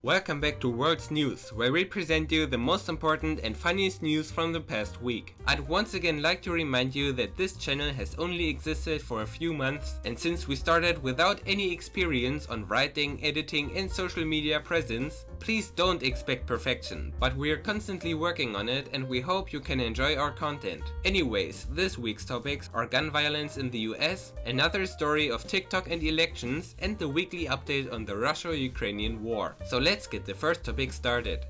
Welcome back to World's News, where we present you the most important and funniest news from the past week. I'd once again like to remind you that this channel has only existed for a few months, and since we started without any experience on writing, editing and social media presence, please don't expect perfection, but we are constantly working on it and we hope you can enjoy our content. Anyways, this week's topics are gun violence in the US, another story of TikTok and elections, and the weekly update on the Russo-Ukrainian war. So let's get the first topic started.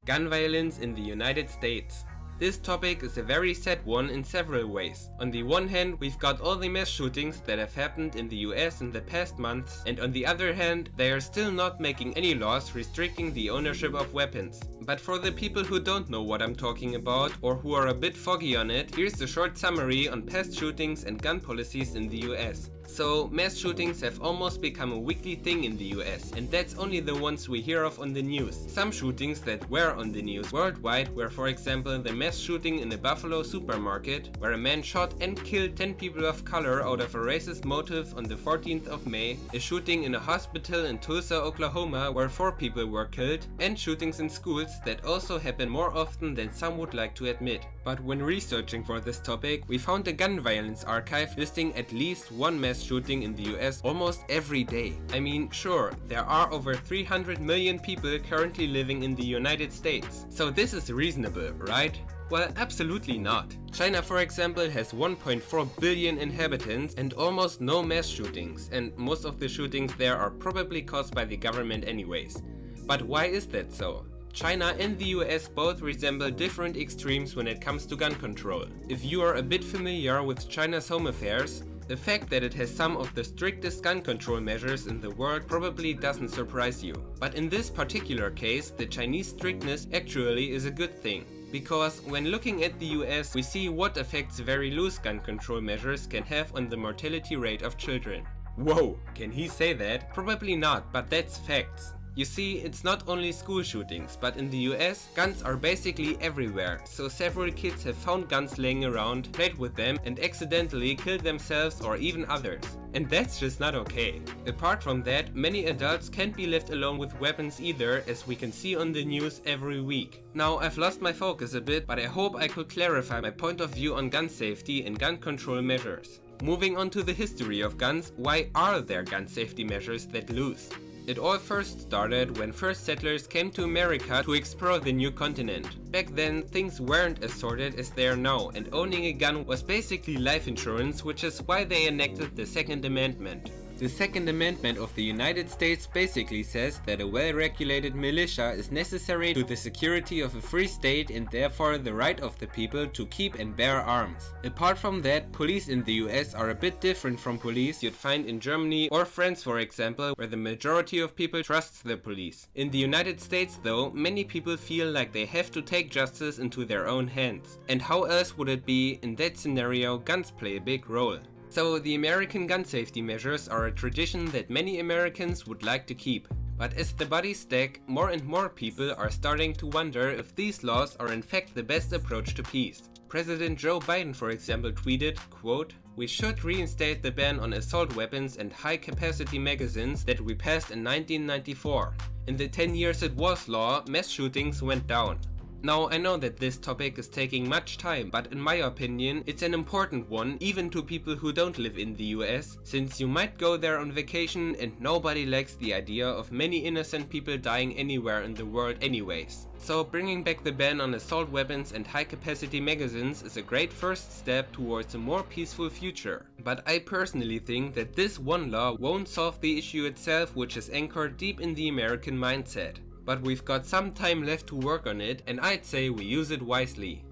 Gun violence in the United States. This topic is a very sad one in several ways. On the one hand, we've got all the mass shootings that have happened in the US in the past months, and on the other hand, they are still not making any laws restricting the ownership of weapons. But for the people who don't know what I'm talking about, or who are a bit foggy on it, here's a short summary on past shootings and gun policies in the US. So, mass shootings have almost become a weekly thing in the US, and that's only the ones we hear of on the news. Some shootings that were on the news worldwide were, for example, the mass shooting in a Buffalo supermarket, where a man shot and killed 10 people of color out of a racist motive on the 14th of May, a shooting in a hospital in Tulsa, Oklahoma, where 4 people were killed, and shootings in schools that also happen more often than some would like to admit. But when researching for this topic, we found a gun violence archive listing at least one mass shooting in the US almost every day. I mean, sure, there are over 300 million people currently living in the United States, so this is reasonable, right? Well, absolutely not. China, for example, has 1.4 billion inhabitants and almost no mass shootings, and most of the shootings there are probably caused by the government anyways. But why is that so? China and the US both resemble different extremes when it comes to gun control. If you are a bit familiar with China's home affairs, the fact that it has some of the strictest gun control measures in the world probably doesn't surprise you. But in this particular case, the Chinese strictness actually is a good thing. Because when looking at the US, we see what effects very loose gun control measures can have on the mortality rate of children. Whoa, can he say that? Probably not, but that's facts. You see, it's not only school shootings, but in the US, guns are basically everywhere, so several kids have found guns laying around, played with them and accidentally killed themselves or even others. And that's just not okay. Apart from that, many adults can't be left alone with weapons either, as we can see on the news every week. Now, I've lost my focus a bit, but I hope I could clarify my point of view on gun safety and gun control measures. Moving on to the history of guns, why are there gun safety measures that loose? It all first started when first settlers came to America to explore the new continent. Back then, things weren't as sorted as they are now, and owning a gun was basically life insurance, which is why they enacted the Second Amendment. The Second Amendment of the United States basically says that a well-regulated militia is necessary to the security of a free state and therefore the right of the people to keep and bear arms. Apart from that, police in the US are a bit different from police you'd find in Germany or France, for example, where the majority of people trusts the police. In the United States though, many people feel like they have to take justice into their own hands. And how else would it be? In that scenario, guns play a big role. So the American gun safety measures are a tradition that many Americans would like to keep. But as the bodies stack, more and more people are starting to wonder if these laws are in fact the best approach to peace. President Joe Biden, for example, tweeted, quote, "We should reinstate the ban on assault weapons and high-capacity magazines that we passed in 1994. In the 10 years it was law, mass shootings went down." Now, I know that this topic is taking much time, but in my opinion, it's an important one, even to people who don't live in the US, since you might go there on vacation and nobody likes the idea of many innocent people dying anywhere in the world anyways. So bringing back the ban on assault weapons and high-capacity magazines is a great first step towards a more peaceful future. But I personally think that this one law won't solve the issue itself, which is anchored deep in the American mindset. But we've got some time left to work on it, and I'd say we use it wisely.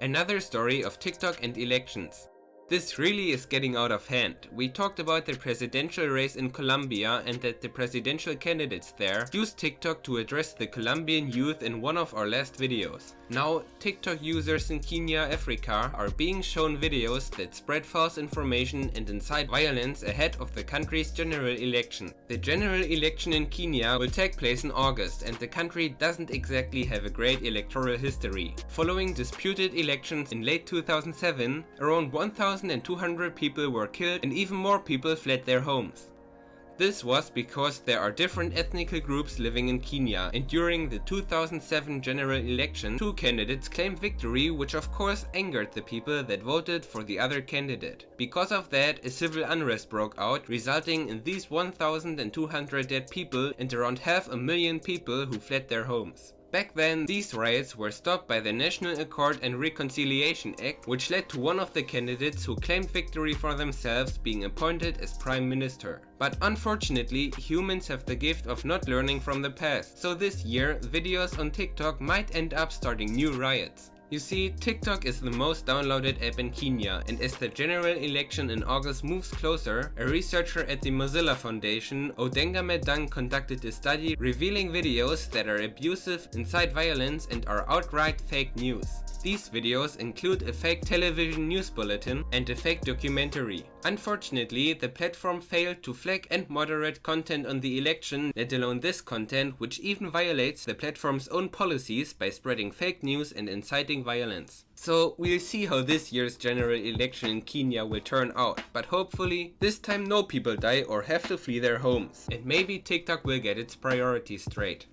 Another story of TikTok and elections. This really is getting out of hand. We talked about the presidential race in Colombia and that the presidential candidates there used TikTok to address the Colombian youth in one of our last videos. Now, TikTok users in Kenya, Africa are being shown videos that spread false information and incite violence ahead of the country's general election. The general election in Kenya will take place in August, and the country doesn't exactly have a great electoral history. Following disputed elections in late 2007, around 1,200 people were killed and even more people fled their homes. This was because there are different ethnic groups living in Kenya, and during the 2007 general election, 2 candidates claimed victory, which of course angered the people that voted for the other candidate. Because of that, a civil unrest broke out, resulting in these 1,200 dead people and around 500,000 people who fled their homes. Back then, these riots were stopped by the National Accord and Reconciliation Act, which led to one of the candidates who claimed victory for themselves being appointed as Prime Minister. But unfortunately, humans have the gift of not learning from the past, so this year, videos on TikTok might end up starting new riots. You see, TikTok is the most downloaded app in Kenya, and as the general election in August moves closer, a researcher at the Mozilla Foundation, Odenga Medang, conducted a study revealing videos that are abusive, incite violence, and are outright fake news. These videos include a fake television news bulletin and a fake documentary. Unfortunately, the platform failed to flag and moderate content on the election, let alone this content, which even violates the platform's own policies by spreading fake news and inciting violence. So we'll see how this year's general election in Kenya will turn out, but hopefully this time no people die or have to flee their homes, and maybe TikTok will get its priorities straight.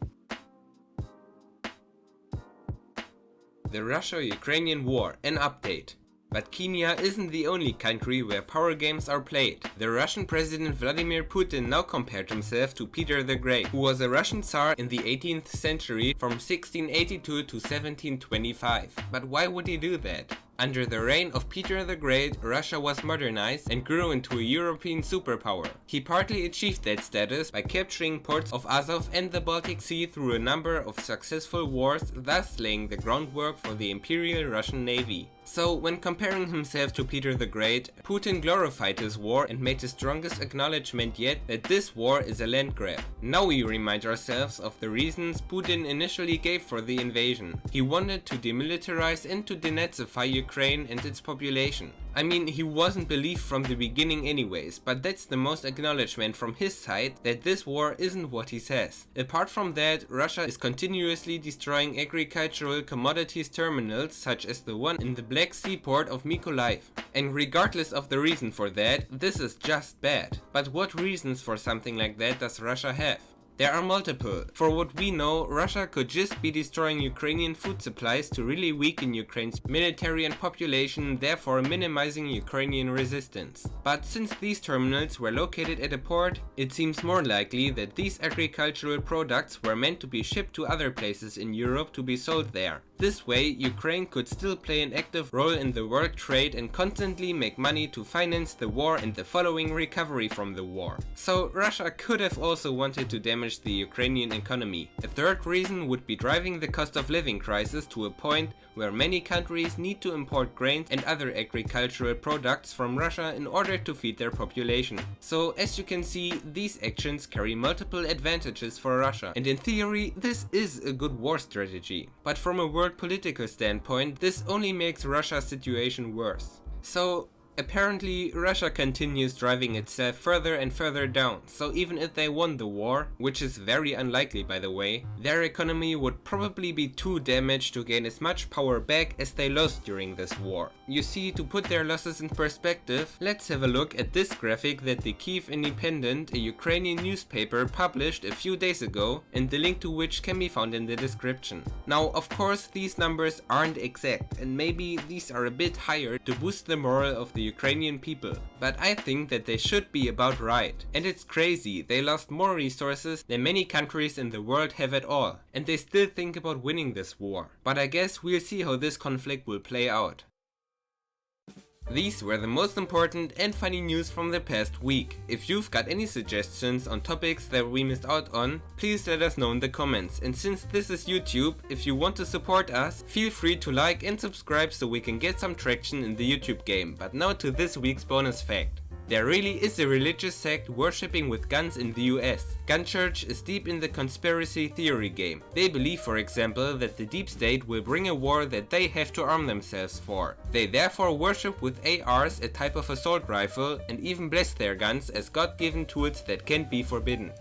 The Russo-Ukrainian War, an update. But Kenya isn't the only country where power games are played. The Russian President Vladimir Putin now compared himself to Peter the Great, who was a Russian Tsar in the 18th century from 1682 to 1725. But why would he do that? Under the reign of Peter the Great, Russia was modernized and grew into a European superpower. He partly achieved that status by capturing ports of Azov and the Baltic Sea through a number of successful wars, thus laying the groundwork for the Imperial Russian Navy. So, when comparing himself to Peter the Great, Putin glorified his war and made the strongest acknowledgement yet that this war is a land grab. Now we remind ourselves of the reasons Putin initially gave for the invasion. He wanted to demilitarize and to denazify Ukraine and its population. I mean, he wasn't believed from the beginning anyways, but that's the most acknowledgement from his side that this war isn't what he says. Apart from that, Russia is continuously destroying agricultural commodities terminals such as the one in the Black Sea port of Mykolaiv. And regardless of the reason for that, this is just bad. But what reasons for something like that does Russia have? There are multiple. For what we know, Russia could just be destroying Ukrainian food supplies to really weaken Ukraine's military and population, therefore minimizing Ukrainian resistance. But since these terminals were located at a port, it seems more likely that these agricultural products were meant to be shipped to other places in Europe to be sold there. This way, Ukraine could still play an active role in the world trade and constantly make money to finance the war and the following recovery from the war. So Russia could have also wanted to damage the Ukrainian economy. A third reason would be driving the cost of living crisis to a point where many countries need to import grains and other agricultural products from Russia in order to feed their population. So as you can see, these actions carry multiple advantages for Russia, and in theory this is a good war strategy. But from a world political standpoint, this only makes Russia's situation worse. So apparently, Russia continues driving itself further and further down, so even if they won the war, which is very unlikely by the way, their economy would probably be too damaged to gain as much power back as they lost during this war. You see, to put their losses in perspective, let's have a look at this graphic that the Kyiv Independent, a Ukrainian newspaper, published a few days ago, and the link to which can be found in the description. Now, of course, these numbers aren't exact, and maybe these are a bit higher to boost the morale of the Ukrainian people, but I think that they should be about right. And it's crazy, they lost more resources than many countries in the world have at all, and they still think about winning this war. But I guess we'll see how this conflict will play out. These were the most important and funny news from the past week. If you've got any suggestions on topics that we missed out on, please let us know in the comments. And since this is YouTube, if you want to support us, feel free to like and subscribe so we can get some traction in the YouTube game. But now to this week's bonus fact. There really is a religious sect worshipping with guns in the US. Gun Church is deep in the conspiracy theory game. They believe, for example, that the deep state will bring a war that they have to arm themselves for. They therefore worship with ARs, a type of assault rifle, and even bless their guns as God-given tools that can't be forbidden.